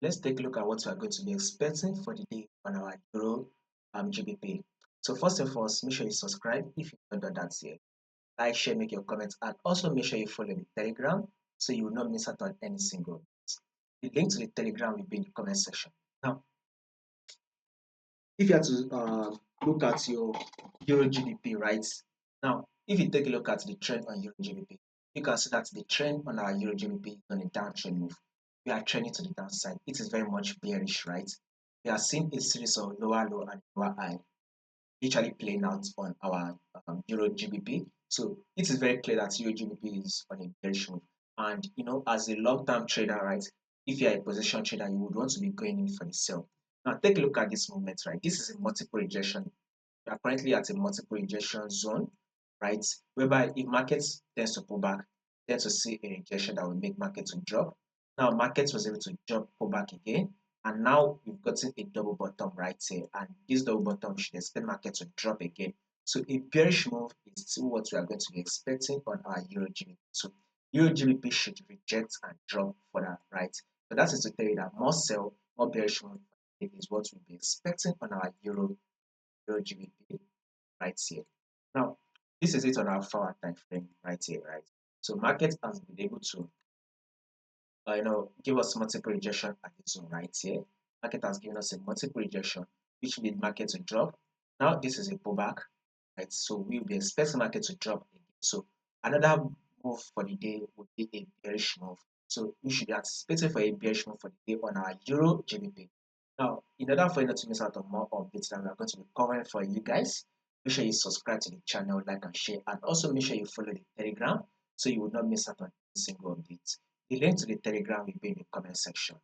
let's take a look at what we are going to be expecting for the day on our Euro GBP. So first and foremost, make sure you subscribe if you've not done that yet. Like, share, make your comments, and also make sure you follow the Telegram so you will not miss out on any single. The link to the Telegram will be in the comment section. Now, if you have to look at your Euro GBP, right? Now, if you take a look at the trend on Euro GBP, you can see that the trend on our Euro GBP is on a downtrend move. We are trending to the downside. It is very much bearish, right? We are seeing a series of lower low and lower high literally playing out on our Euro GBP. So it is very clear that Euro GBP is on a bearish move. And as a long-term trader, right, if you are a position trader, you would want to be going in for the sell. Now take a look at this movement, right? This is a multiple rejection. We are currently at a multiple rejection zone, right? Whereby if markets tends to pull back, tend to see a rejection that will make market to drop. Now markets was able to jump, pull back again, and now we've gotten a double bottom right here, and this double bottom should expect market to drop again. So a bearish move is still what we are going to be expecting on our Euro GBP. So Euro GBP should reject and drop further, right? So that is to tell you that more sell, more bearish move is what we'll be expecting on our Euro GBP right here. Now, this is it on our 4-hour time frame right here, right? So market has been able to give us multiple rejection at this zone right here. Market has given us a multiple rejection, which made market to drop. Now this is a pullback, right? So we will be expecting market to drop again. So another move for the day would be a bearish move. So we should be anticipating for a bearish move for the day on our Euro GBP. Now, in order for you not to miss out on more updates that we are going to be covering for you guys, make sure you subscribe to the channel, like and share, and also make sure you follow the Telegram so you will not miss out on any single update. The link to the Telegram will be in the comment section.